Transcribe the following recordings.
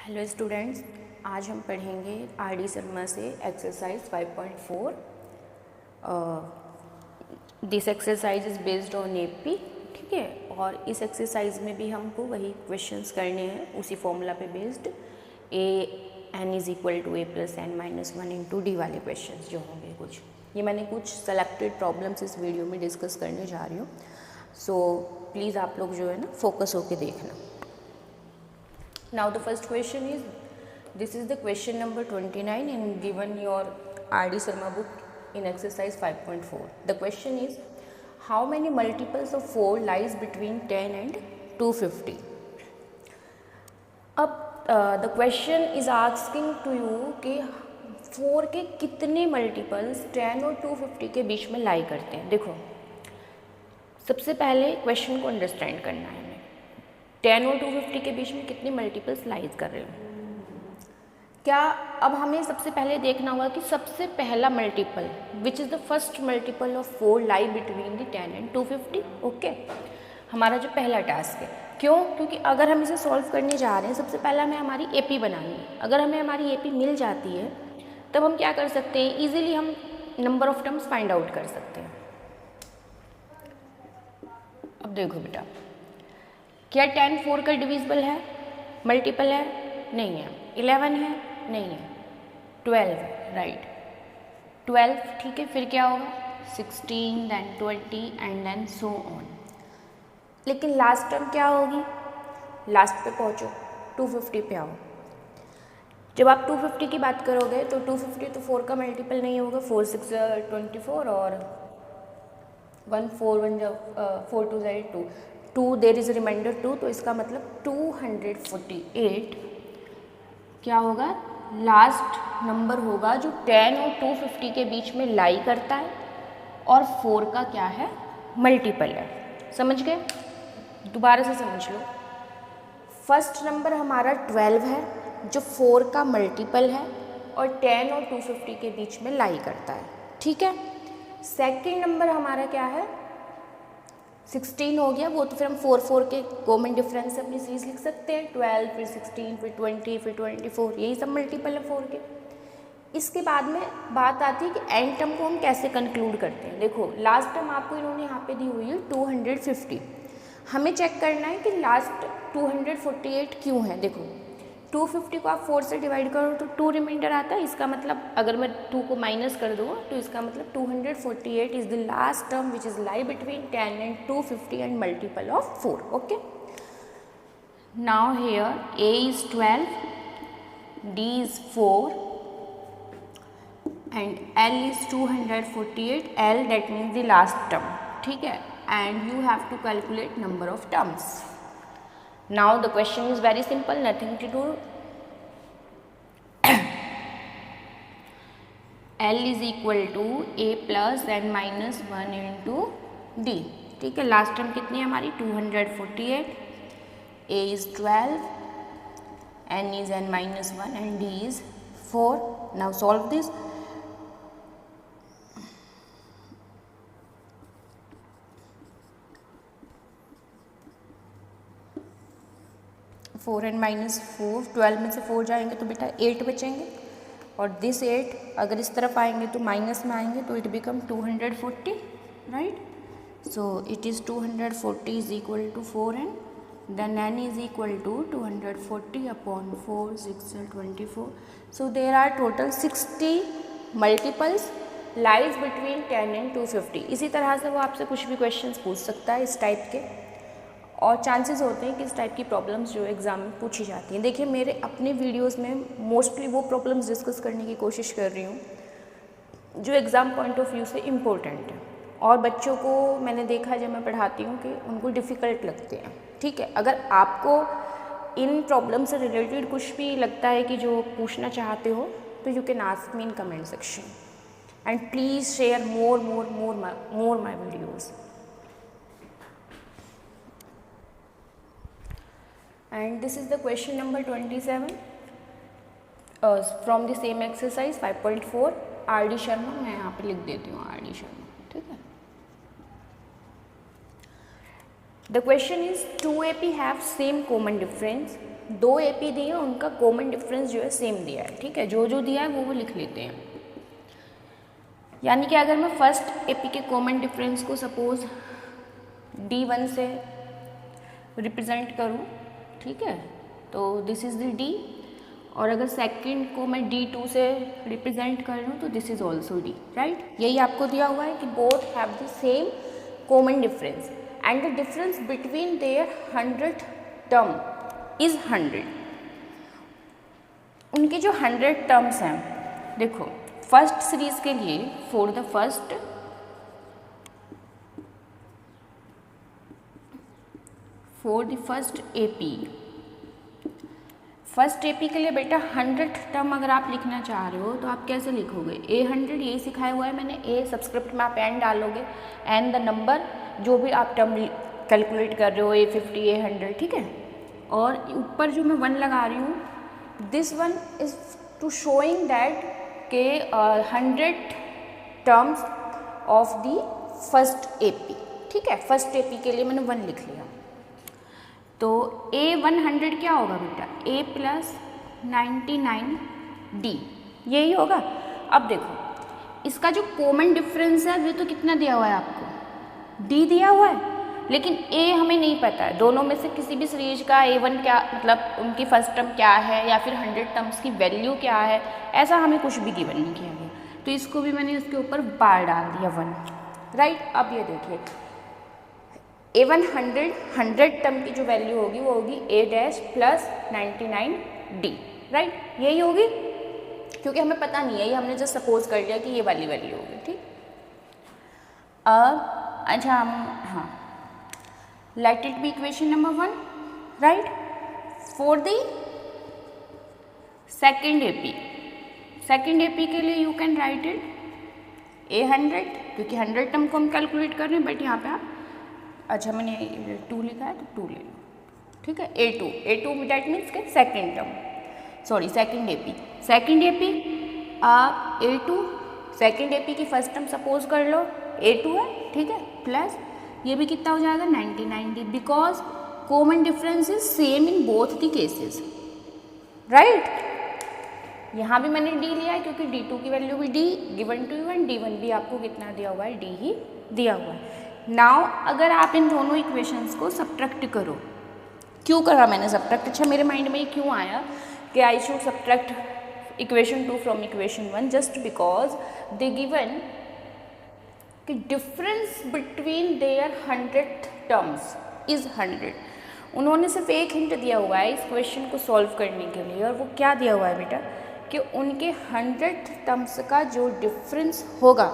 Hello students, आज हम पढ़ेंगे आर डी शर्मा से exercise 5.4। This exercise is based on AP, ठीक है। और इस एक्सरसाइज में भी हमको वही क्वेश्चंस करने हैं उसी फॉर्मूला पे based, n is equal to a plus n minus one into d वाले क्वेश्चंस जो होंगे कुछ। ये मैंने कुछ सेलेक्टेड प्रॉब्लम्स इस वीडियो में डिस्कस करने जा रही हूँ, सो प्लीज़ आप लोग जो है ना फोकस होके देखना। Now the first question is, this is the question number 29 in given your R.D. Sharma book in exercise 5.4. The question is, how many multiples of 4 lies between 10 and 250? अब the question is asking to you कि 4 के कितने multiples 10 और 250 के बीच में लाई करते हैं। देखो, सबसे पहले क्वेश्चन को अंडरस्टैंड करना है। 10 और 250 के बीच में कितने मल्टीपल्स लाइज कर रहे हो क्या। अब हमें सबसे पहले देखना होगा कि सबसे पहला multiple which is the first multiple of 4 lie between the 10 and 250। Okay, हमारा जो पहला टास्क है। क्यों? क्योंकि अगर हम इसे सॉल्व करने जा रहे हैं, सबसे पहला हमें हमारी एपी बनानी है। अगर हमें हमारी एपी मिल जाती है तब हम क्या कर सकते हैं, ईजिली हम number of terms find out कर सकते हैं। अब देखो बेटा, क्या 10 4 का डिविजिबल है, मल्टीपल है? नहीं है। 11 है? नहीं है। 12 है, राइट। 12, ठीक है। फिर क्या होगा? 16, then 20 and then so on. लेकिन लास्ट टर्म क्या होगी? लास्ट पे पहुंचो, 250 पे आओ। जब आप 250 की बात करोगे तो 250 तो 4 का मल्टीपल नहीं होगा। 4 6 24 और 1 4 1 4 2 2 2 देर इज़ रिमाइंडर 2, तो इसका मतलब 248 क्या होगा? लास्ट नंबर होगा जो 10 और 250 के बीच में लाई करता है और 4 का क्या है? मल्टीपल है। समझ गए? दोबारा से समझ लो। फर्स्ट नंबर हमारा 12 है जो 4 का मल्टीपल है और 10 और 250 के बीच में लाई करता है, ठीक है। सेकेंड नंबर हमारा क्या है? 16 हो गया। वो तो फिर हम 4 4 के कॉमन डिफरेंस से अपनी सीरीज लिख सकते हैं। 12 फिर 16 फिर 20 फिर 24, यही सब मल्टीपल है 4 के। इसके बाद में बात आती है कि एंड टर्म को हम कैसे कंक्लूड करते हैं। देखो, लास्ट टर्म आपको इन्होंने यहाँ पे दी हुई है 250। हमें चेक करना है कि लास्ट 248 क्यों है। देखो, 250 को आप 4 से डिवाइड करो तो 2 रिमाइंडर आता है। इसका मतलब अगर मैं 2 को माइनस कर दूँ तो इसका मतलब 248 is the last term which is lie between 10 and 250 and multiple of 4। Okay, now here a is 12, d is 4 and l is 248, l that means the last term, ठीक है। and you have to calculate number of terms. Now the question is very simple, nothing to do. L is equal to a plus n minus 1 into d, ठीक है। Last term कितनी है हमारी? 248, a is 12, n is n minus 1 and d is 4. Now solve this. Four and minus 4, 12 में से 4 जाएंगे तो बेटा 8 बचेंगे और दिस 8 अगर इस तरफ आएंगे तो माइनस में आएंगे तो it become 240, right. So it is 240 is equal to 4n, then n is equal to 240 upon 4 6 24। So there are total 60 multiples lies between 10 and 250। इसी तरह से वो आपसे कुछ भी क्वेश्चंस पूछ सकता है इस टाइप के, और चांसेस होते हैं कि इस टाइप की प्रॉब्लम्स जो एग्ज़ाम में पूछी जाती हैं। देखिए, मेरे अपने वीडियोस में मोस्टली वो प्रॉब्लम्स डिस्कस करने की कोशिश कर रही हूँ जो एग्ज़ाम पॉइंट ऑफ व्यू से इम्पोर्टेंट है, और बच्चों को मैंने देखा जब मैं पढ़ाती हूँ कि उनको डिफ़िकल्ट लगते हैं, ठीक है। अगर आपको इन प्रॉब्लम से रिलेटेड कुछ भी लगता है कि जो पूछना चाहते हो तो you can ask me in comment section and please share more my videos. And this is the question number 27 from the same exercise 5.4 R.D. Sharma. मैं यहाँ पे लिख देती हूँ R.D. शर्मा, ठीक है। The question is 2 AP have same common difference, 2 AP दिए हैं, उनका कॉमन डिफरेंस जो है सेम दिया है, ठीक है, जो जो दिया है वो लिख लेते हैं। यानी कि अगर मैं फर्स्ट AP के कॉमन डिफरेंस को सपोज D1 से रिप्रेजेंट करूँ, ठीक है, तो दिस इज़ द D, और अगर सेकंड को मैं D2 से रिप्रेजेंट कर रही हूँ तो this is also D, right. यही आपको दिया हुआ है कि both have the same common difference and the difference between their 100th term is 100। उनके जो 100 टर्म्स हैं, देखो फर्स्ट सीरीज के लिए for the first AP, first AP के लिए बेटा 100th टर्म अगर आप लिखना चाह रहे हो तो आप कैसे लिखोगे, A100 यही सिखाया हुआ है मैंने, A सब्सक्रिप्ट में आप एन डालोगे, एन द नंबर जो भी आप टर्म कैलकुलेट कर रहे हो, A50 A100, ठीक है, और ऊपर जो मैं 1 लगा रही हूँ, this one is to showing that के 100 terms of the first AP, ठीक है, फर्स्ट AP के लिए मैंने 1 लिख लिया। तो A100 क्या होगा बेटा, A + 99D, यही होगा। अब देखो इसका जो कॉमन डिफरेंस है वो तो कितना दिया हुआ है आपको, D दिया हुआ है, लेकिन A हमें नहीं पता है, दोनों में से किसी भी सीरीज का A1 क्या, मतलब उनकी फर्स्ट टर्म क्या है या फिर 100 टर्म्स की वैल्यू क्या है, ऐसा हमें कुछ भी गिवन नहीं किया गया, तो इसको भी मैंने उसके ऊपर बार डाल दिया 1, राइट। अब ये देखिए A100 100 टर्म की जो वैल्यू होगी वो होगी A' + 99D, राइट, यही होगी, क्योंकि हमें पता नहीं है, ये हमने जस्ट सपोज कर लिया कि ये वाली वैल्यू होगी, ठीक। अब अच्छा हम, हाँ, let it be equation number 1, right. For the second AP के लिए you can write it A100, क्योंकि 100 टर्म को हम कैलकुलेट कर रहे हैं, बट यहाँ पे आप, अच्छा मैंने 2 लिखा है तो 2 ले लो, ठीक है, A2 दैट मीन्स के second term, sorry second AP A2, second AP की फर्स्ट टर्म सपोज कर लो A2 है, ठीक है, प्लस ये भी कितना हो जाएगा 99D, because common difference is same in both the cases, right. यहाँ भी मैंने D लिया है क्योंकि D2 की वैल्यू भी D given to one, D1 भी आपको कितना दिया हुआ है, D ही दिया हुआ है। नाउ अगर आप इन दोनों इक्वेशंस को सब्ट्रैक्ट करो, क्यों करा मैंने सब्ट्रैक्ट, अच्छा मेरे माइंड में ये क्यों आया कि I should subtract equation 2 from equation 1, just because they given कि difference between their 100th terms is 100। उन्होंने सिर्फ एक हिंट दिया हुआ है इस क्वेश्चन को सॉल्व करने के लिए, और वो क्या दिया हुआ है बेटा, कि उनके 100th टर्म्स का जो डिफरेंस होगा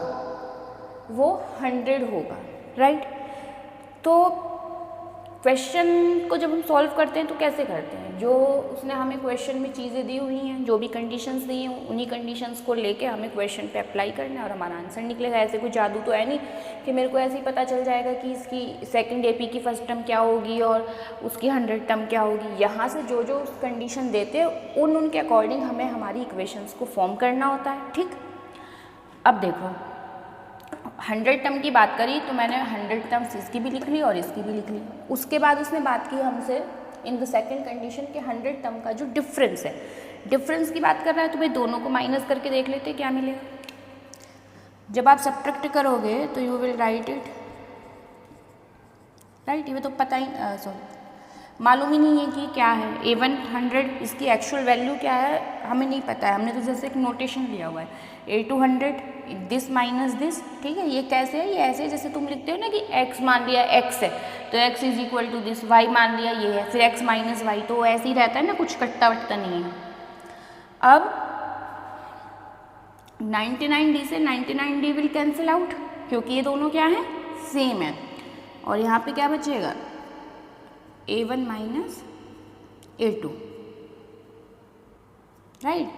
वो 100 होगा, राइट। तो क्वेश्चन को जब हम सॉल्व करते हैं तो कैसे करते हैं, जो उसने हमें क्वेश्चन में चीज़ें दी हुई हैं, जो भी कंडीशंस दी हैं, उन्हीं कंडीशंस को लेके हमें क्वेश्चन पे अप्लाई करना है और हमारा आंसर निकलेगा। ऐसे कोई जादू तो है नहीं कि मेरे को ऐसे ही पता चल जाएगा कि इसकी सेकंड AP की फर्स्ट टर्म क्या होगी और उसकी 100 टर्म क्या होगी। यहाँ से जो जो कंडीशन देते हैं उनके अकॉर्डिंग हमें हमारी इक्वेशंस को फॉर्म करना होता है, ठीक। अब देखो 100 टर्म की बात करी तो मैंने 100 टर्म्स इसकी भी लिख ली और इसकी भी लिख ली। उसके बाद उसने बात की हमसे इन द सेकंड कंडीशन के 100 टर्म का जो डिफरेंस है, डिफरेंस की बात कर रहा है तो भाई दोनों को माइनस करके देख लेते क्या मिलेगा। जब आप सब्ट्रैक्ट करोगे तो you will write it, right, ये तो पता ही मालूम ही नहीं है कि क्या है A100, इसकी एक्चुअल वैल्यू क्या है हमें नहीं पता है। हमने तो जैसे एक नोटेशन लिया हुआ है A200 दिस माइनस दिस, ठीक है। ये कैसे है, ये ऐसे जैसे तुम लिखते हो ना कि x मान लिया x है तो x is equal to this, y मान लिया ये है, फिर x माइनस वाई, तो ऐसे ही रहता है ना, कुछ कट्टा वट्टा नहीं है। अब 99D से 99D विल कैंसिल आउट क्योंकि ये दोनों क्या है, सेम है। और यहाँ पे क्या बचेगा A1 माइनस A2, राइट।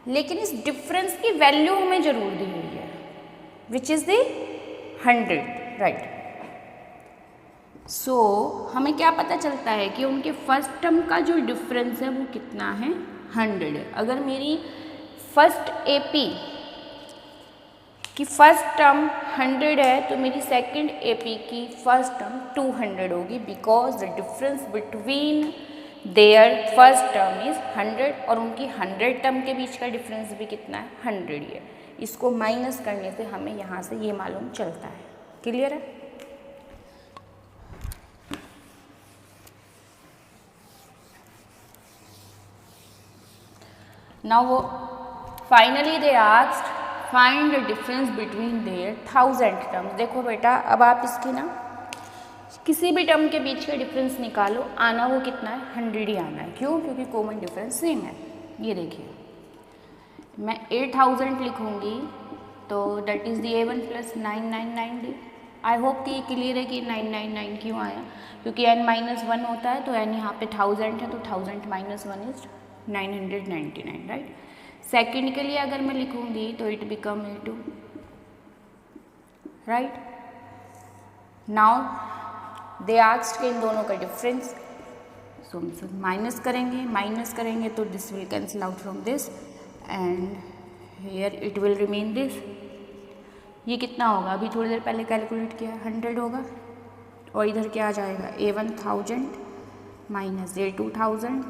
लेकिन इस डिफरेंस की वैल्यू हमें जरूर दी हुई है विच इज द 100, राइट। सो हमें क्या पता चलता है कि उनके फर्स्ट टर्म का जो डिफरेंस है वो कितना है, 100 है। अगर मेरी फर्स्ट AP कि फर्स्ट टर्म 100 है तो मेरी सेकंड एपी की फर्स्ट टर्म 200 होगी, because the difference between there first term is 100 और उनकी 100 टर्म के बीच का डिफरेंस भी कितना है, 100 ही है। इसको माइनस करने से हमें यहाँ से ये मालूम चलता है। क्लियर है? Now finally they asked find the difference between there 1000 terms. देखो बेटा, अब आप इसकी ना किसी भी टर्म के बीच का डिफरेंस निकालो, आना वो कितना है, 100 ही आना है। क्यों? क्योंकि कॉमन डिफरेंस सेम है। ये देखिए, मैं 8000 लिखूंगी तो that is the A1 plus 999D। I hope कि ये क्लियर है कि 999 क्यों आया, क्योंकि n-1 होता है तो n यहाँ पे 1000 है तो 1000 माइनस 1 इज 999, राइट। सेकंड के लिए अगर मैं लिखूंगी तो it become A2, right. Now they asked कि इन दोनों का डिफरेंस, सो हम सब माइनस करेंगे तो this will cancel out from this and here it will remain this. ये कितना होगा, अभी थोड़ी देर पहले कैलकुलेट किया, 100 होगा और इधर क्या आ जाएगा, A1000 माइनस A2000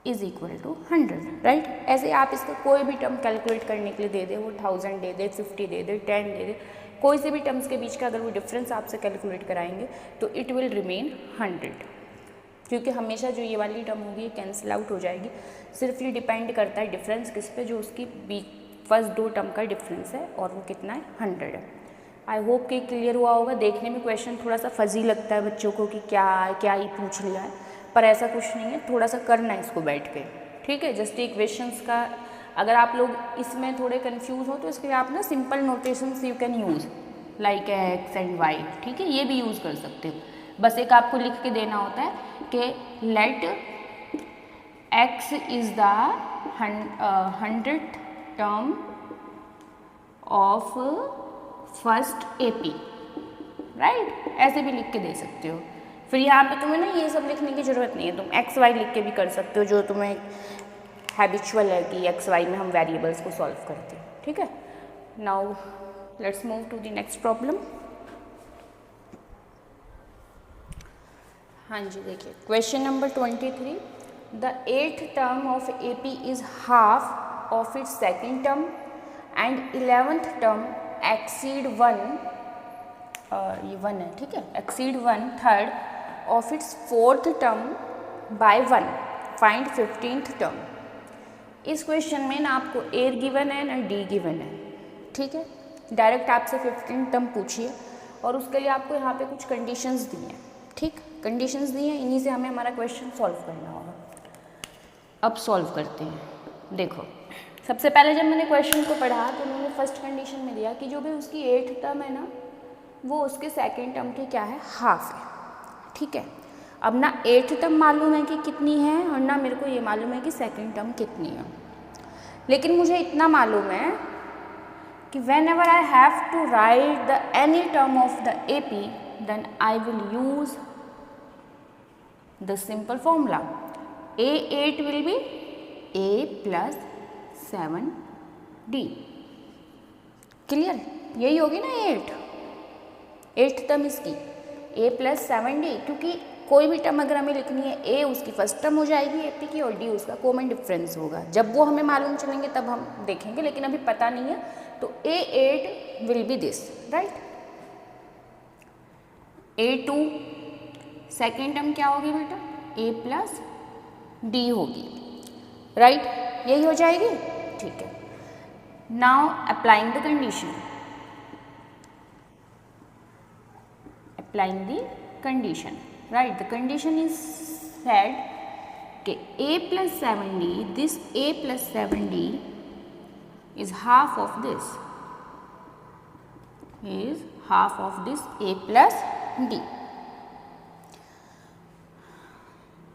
is equal to 100, right. ऐसे आप इसका कोई भी टर्म कैलकुलेट करने के लिए दे दे, वो 1000 दे दे, 50 दे दे, 10 दे दे, कोई से भी टर्म्स के बीच का अगर वो डिफरेंस आपसे कैलकुलेट कराएंगे तो इट विल रिमेन 100, क्योंकि हमेशा जो ये वाली टर्म होगी ये कैंसिल आउट हो जाएगी। सिर्फ ये डिपेंड करता है डिफरेंस किस पे, जो उसकी फर्स्ट दो टर्म का डिफरेंस है और वो कितना है, 100 है। आई होप कि क्लियर हुआ होगा। देखने में क्वेश्चन थोड़ा सा फजी लगता है बच्चों को कि क्या ही पूछ लिया है, पर ऐसा कुछ नहीं है, थोड़ा सा करना है इसको बैठ के, ठीक है। जस्ट इक्वेशंस का अगर आप लोग इसमें थोड़े कंफ्यूज हो तो इसके लिए आप ना simple notations you can use like x and y, ठीक है, ये भी यूज़ कर सकते हो। बस एक आपको लिख के देना होता है कि let x is the 100th term of first AP, right. ऐसे भी लिख के दे सकते हो। फिर यहाँ पे तुम्हें ना ये सब लिखने की ज़रूरत नहीं है, तुम एक्स वाई लिख के भी कर सकते हो, जो तुम्हें हैबिचुअल है कि एक्स वाई में हम वेरिएबल्स को सॉल्व करते हैं, ठीक है। Now let's move to the next problem. हाँ जी, देखिए question number 23, the 8th term of AP is half of its second term and 11th term exceed 1, ये 1 है, ठीक है, exceed 1/3 of its 4th term by 1, find 15th term. इस क्वेश्चन में ना आपको A गिवन है ना D गिवन है, ठीक है। डायरेक्ट आपसे 15th टर्म पूछिए और उसके लिए आपको यहाँ पे कुछ कंडीशंस दी हैं, ठीक, कंडीशंस दी हैं, इन्हीं से हमें हमारा क्वेश्चन सॉल्व करना होगा। अब सॉल्व करते हैं। देखो, सबसे पहले जब मैंने क्वेश्चन को पढ़ा तो उन्होंने फर्स्ट कंडीशन में दिया कि जो भी उसकी 8th टर्म है ना वो उसके सेकेंड टर्म की क्या है, हाफ है, ठीक है। अब ना 8th टर्म मालूम है कि कितनी है और ना मेरे को ये मालूम है कि सेकेंड टर्म कितनी है, लेकिन मुझे इतना मालूम है कि whenever I have to write the any term of the AP then I will use the simple formula. A8 will be A plus 7D. Clear? यही होगी ना 8th टर्म इसकी A plus 7D, क्योंकि कोई भी term अगर हमें लिखनी है A उसकी फर्स्ट टर्म हो जाएगी AP की और D उसका कॉमन डिफरेंस होगा। जब वो हमें मालूम चलेंगे तब हम देखेंगे, लेकिन अभी पता नहीं है, तो A8 will be this, right? A2 second term क्या होगी बेटा, A plus D होगी, राइट, यही हो जाएगी, ठीक है। Now applying the condition, right, the condition is said कि A plus 7D, this A plus 7D is half of this, A plus D,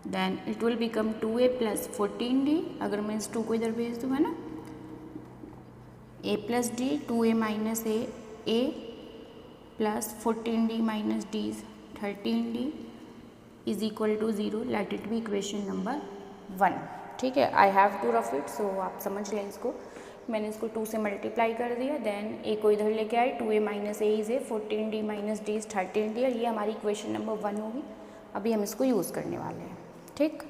then it will become 2A plus 14D। अगर मैं इस 2 को इधर भेज दूँ, है ना, A plus D, 2A minus A plus 14D minus D is 13D is equal to 0। let it be equation number 1, ठीक है। I have to rough it, so आप समझ लें इसको मैंने इसको 2 से मल्टीप्लाई कर दिया, देन ए को इधर लेके आए, 2a minus A is a, 14d minus D is 13d, और ये हमारी इक्वेशन नंबर 1 होगी। अभी हम इसको यूज़ करने वाले हैं, ठीक।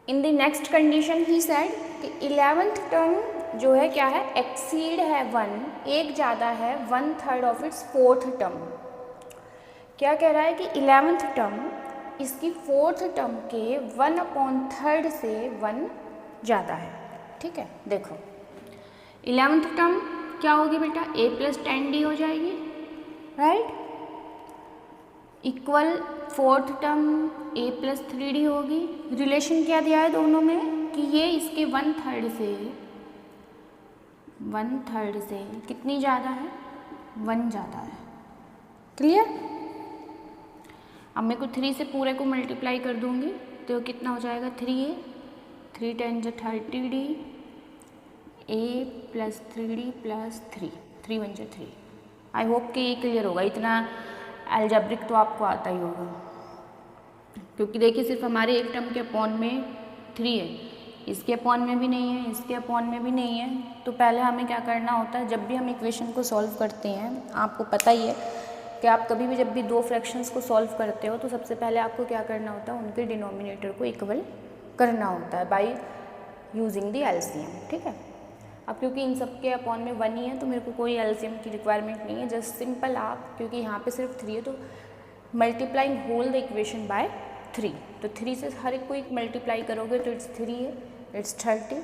In the next condition he said कि 11th टर्म जो है क्या है, एक्सीड है 1, एक ज़्यादा है 1/3 ऑफ इट्स 4th टर्म। क्या कह रहा है कि 11th टर्म इसकी 4th टर्म के 1/3 से 1 ज़्यादा है, ठीक है। देखो 11th टर्म क्या होगी बेटा, a + 10d हो जाएगी, right, equal 4th term a + 3d होगी। रिलेशन क्या दिया है दोनों में कि ये इसके 1/3 से कितनी ज़्यादा है, 1 ज़्यादा है, क्लियर। अब मैं को 3 से पूरे को मल्टीप्लाई कर दूंगी तो कितना हो जाएगा, 3a, 3 × 30d, a + 3d + 3, 3 × 3। I hope कि ये क्लियर होगा, इतना अलजेब्रिक तो आपको आता ही होगा, क्योंकि देखिए सिर्फ हमारे एक टर्म के अपॉन में 3 है, इसके अपॉन में भी नहीं है, इसके अपॉन में भी नहीं है। तो पहले हमें क्या करना होता है, जब भी हम इक्वेशन को सॉल्व करते हैं, आपको पता ही है कि आप कभी भी जब भी दो फ्रैक्शंस को सॉल्व करते हो तो सबसे पहले आपको क्या करना होता है, उनके डिनोमिनेटर को इक्वल करना होता है बाय यूजिंग द एलसीएम, ठीक है। अब क्योंकि इन सब के अपॉन में 1 ही है तो मेरे को कोई एलसीएम की रिक्वायरमेंट नहीं है, जस्ट सिंपल आप, क्योंकि यहाँ पे सिर्फ 3 है तो multiplying whole the equation by 3, तो 3 से हर एक को एक मल्टीप्लाई करोगे तो इट्स 3 है, इट्स 30,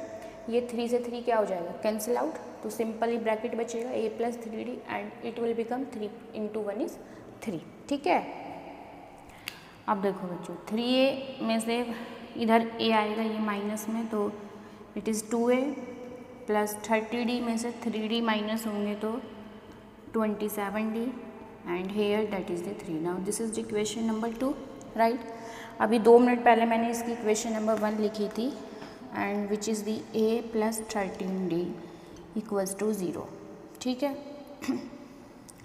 ये 3 से 3 क्या हो जाएगा, कैंसिल आउट, तो सिंपली ब्रैकेट बचेगा a + 3d and it will become 3 × 1 = 3, ठीक है। अब देखो बच्चों 3a में से इधर a आएगा ये माइनस में, तो इट इज़ 2a + 30d में से 3d माइनस होंगे तो 27d and here that is the 3। Now this is the equation number 2, right. अभी 2 मिनट पहले मैंने इसकी इक्वेशन नंबर 1 लिखी थी, and which is the a + 13d = 0, ठीक है।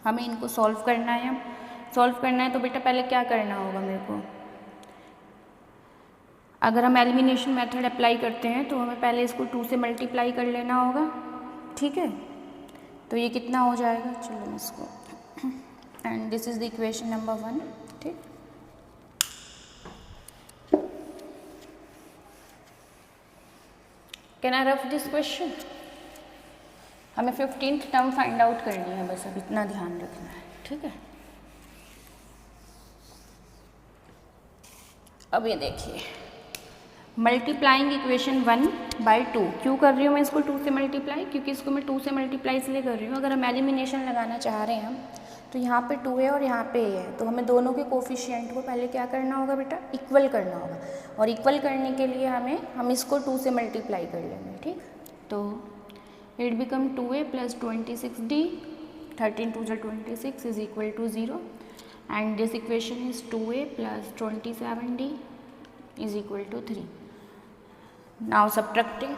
हमें इनको सॉल्व करना है, सॉल्व करना है तो बेटा पहले क्या करना होगा मेरे को, अगर हम एलिमिनेशन मेथड अप्लाई करते हैं तो हमें पहले इसको 2 से मल्टीप्लाई कर लेना होगा, ठीक है। तो ये कितना हो जाएगा, चलो मैं इसको, and this is the equation number 1, ठीक। Can I rough this question, हमें 15th टर्म फाइंड आउट करनी है, बस अब इतना ध्यान रखना है, ठीक है। अब ये देखिए मल्टीप्लाइंग इक्वेशन 1/2, क्यों कर रही हूँ मैं इसको 2 से मल्टीप्लाई, क्योंकि इसको मैं 2 से मल्टीप्लाई इसलिए कर रही हूँ, अगर हम एलिमिनेशन लगाना चाह रहे हैं हम तो यहाँ पे 2 है और यहाँ पे a है, तो हमें दोनों के कोफिशिएंट को पहले क्या करना होगा बेटा, इक्वल करना होगा, और इक्वल करने के लिए हम इसको 2 से मल्टीप्लाई कर लेंगे, ठीक। तो it become 2a + 26d, 13 × 2 = 26 = 0, and this equation is 2a + 27d = 3. Now subtracting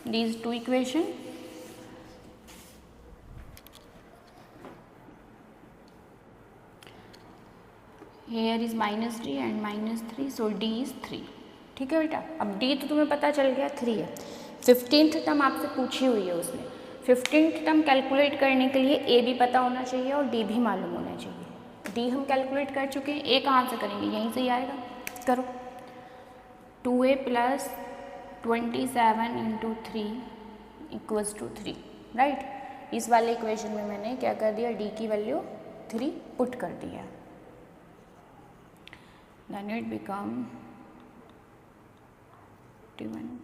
these two equations, here is -d and -3, so d is 3, ठीक है बेटा। अब d तो तुम्हें पता चल गया 3 है, 15th टर्म आपसे पूछी हुई है उसने, 15th टर्म कैलकुलेट करने के लिए a भी पता होना चाहिए और d भी मालूम होना चाहिए। d हम कैलकुलेट कर चुके हैं, a कहाँ से करेंगे, यहीं से ही आएगा, करो। 2a + 27 × 3 = 3, right. इस वाले इक्वेशन में मैंने क्या कर दिया, d की वैल्यू 3 पुट कर दिया, then it become 51।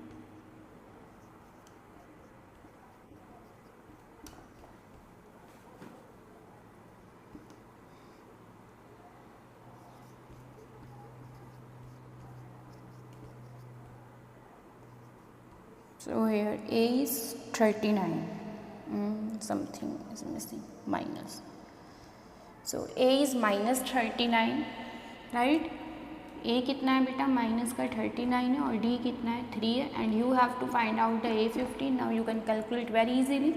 So here a is 39, something is missing, minus. So a is -39, right? a कितना है बेटा, माइनस का 39 है और d कितना है 3 है, and you have to find out the a15। Now you can calculate very easily,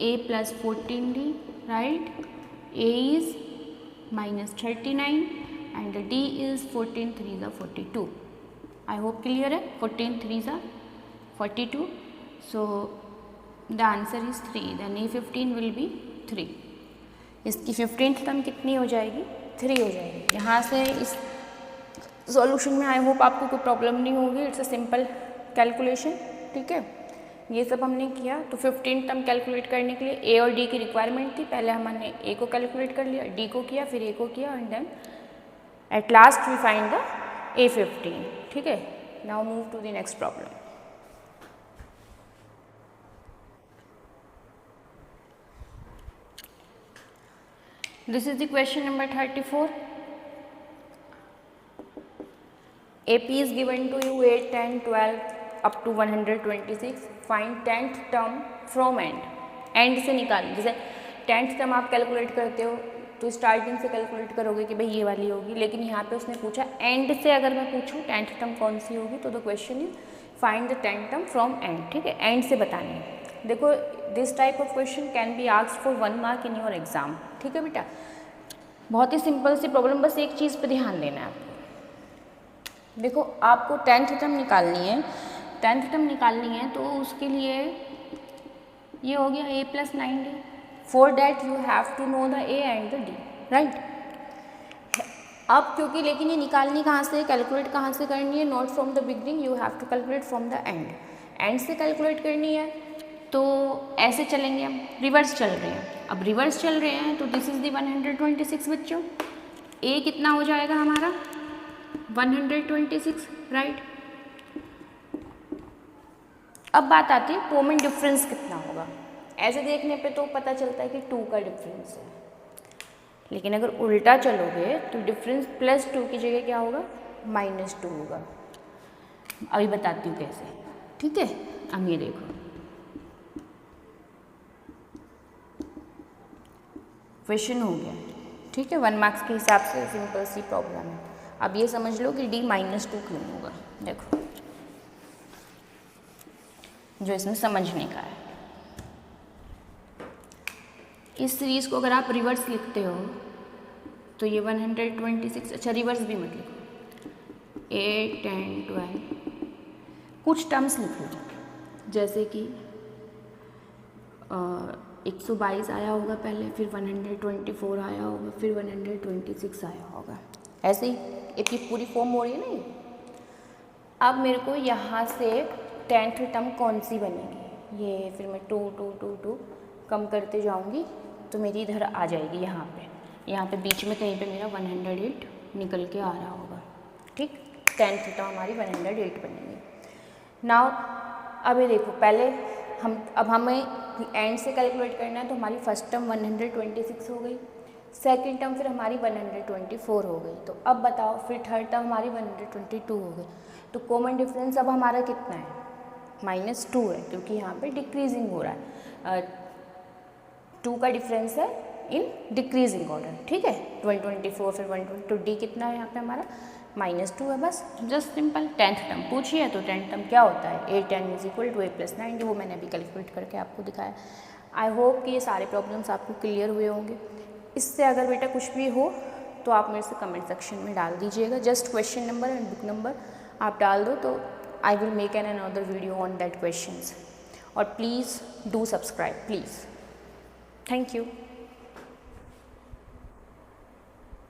a + 14d, right, A is -39 and D is 14 3 is 42. I hope clear है. 14 3 is 42. So the answer is 3. Then A15 will be 3. इसकी 15th term कितनी हो जाएगी? 3 हो जाएगी. यहाँ से इस सॉल्यूशन में आई होप आपको कोई प्रॉब्लम नहीं होगी. It's a simple calculation. ठीक है, ये सब हमने किया. तो 15 टर्म कैलकुलेट करने के लिए ए और डी की रिक्वायरमेंट थी. पहले हमने ए को कैलकुलेट कर लिया, डी को किया, फिर ए को किया and then at last we find the A15. ठीक है, now move to the next problem. This is the question number 34. AP is given to you 8, 10, 12 up to 126. Find 10th term from end. End से निकाल. जैसे 10th term आप calculate करते हो तो starting से कैलकुलेट करोगे कि भाई ये वाली होगी, लेकिन यहाँ पे उसने पूछा एंड से. अगर मैं पूछूँ 10th term कौन सी होगी तो the question is find the 10th term from and. ठीक है, एंड से बतानी है. देखो this type of question can be asked for 1 mark in your exam. ठीक है बेटा, बहुत ही सिंपल सी प्रॉब्लम. बस एक चीज़ पे ध्यान देना है आपको. देखो आपको 10th टर्म निकालनी है. 10th टर्म निकालनी है तो उसके लिए ये हो गया A + 9D. For that you have to know the A and the D. Right. अब क्योंकि लेकिन ये निकालनी कहाँ से, कैलकुलेट कहाँ से करनी है? Not from the beginning, you have to calculate from the end. End से कैलकुलेट करनी है तो ऐसे चलेंगे हम. रिवर्स चल रहे हैं. अब रिवर्स चल रहे हैं तो दिस इज दी 126 बच्चों. ए कितना हो जाएगा हमारा? 126. राइट. अब बात आती है कॉमन डिफरेंस कितना होगा. ऐसे देखने पे तो पता चलता है कि 2 का डिफरेंस है, लेकिन अगर उल्टा चलोगे तो डिफरेंस +2 की जगह क्या होगा? -2 होगा. अभी बताती हूँ कैसे. ठीक है, अब ये देखो क्वेश्चन हो गया. ठीक है, 1 मार्क्स के हिसाब से सिंपल सी प्रॉब्लम है. अब ये समझ लो कि D -2 क्यों होगा. देखो जो इसमें समझने का है, इस सीरीज को अगर आप रिवर्स लिखते हो तो ये 126. अच्छा रिवर्स भी मत लिखो. 8, 10, 12 कुछ टर्म्स लिख लो. जैसे कि 122 आया होगा पहले, फिर 124 आया होगा, फिर 126 आया होगा. ऐसे ही इसकी पूरी फॉर्म हो रही है ना. अब मेरे को यहाँ से 10th टर्म कौन सी बनेगी, ये फिर मैं 2 2 2 2 कम करते जाऊँगी तो मेरी इधर आ जाएगी. यहाँ पे बीच में कहीं पे मेरा 108 निकल के आ रहा होगा. ठीक, 10th टर्म हमारी 108 बनेगी. नाउ अब ये देखो, पहले हमें एंड से कैलकुलेट करना है तो हमारी फर्स्ट टर्म 126 हो गई, सेकंड टर्म फिर हमारी 124 हो गई. तो अब बताओ फिर थर्ड टर्म हमारी 122 हो गई. तो कॉमन डिफरेंस अब हमारा कितना है? -2 है, क्योंकि यहाँ पे डिक्रीजिंग हो रहा है. 2 का डिफरेंस है इन डिक्रीजिंग ऑर्डर. ठीक है, 124 फिर 122. तो D कितना है यहाँ पे हमारा? -2 है. बस जस्ट सिंपल. 10th टर्म पूछिए है तो 10th टर्म क्या होता है? 8, 10 = A + 9D. वो मैंने अभी कैलकुलेट करके आपको दिखाया. आई होप कि ये सारे प्रॉब्लम्स आपको क्लियर हुए होंगे. इससे अगर बेटा कुछ भी हो तो आप मेरे से कमेंट सेक्शन में डाल दीजिएगा. Just question number and book number आप डाल दो तो I will make an another video on that questions. और please do subscribe please. Thank you.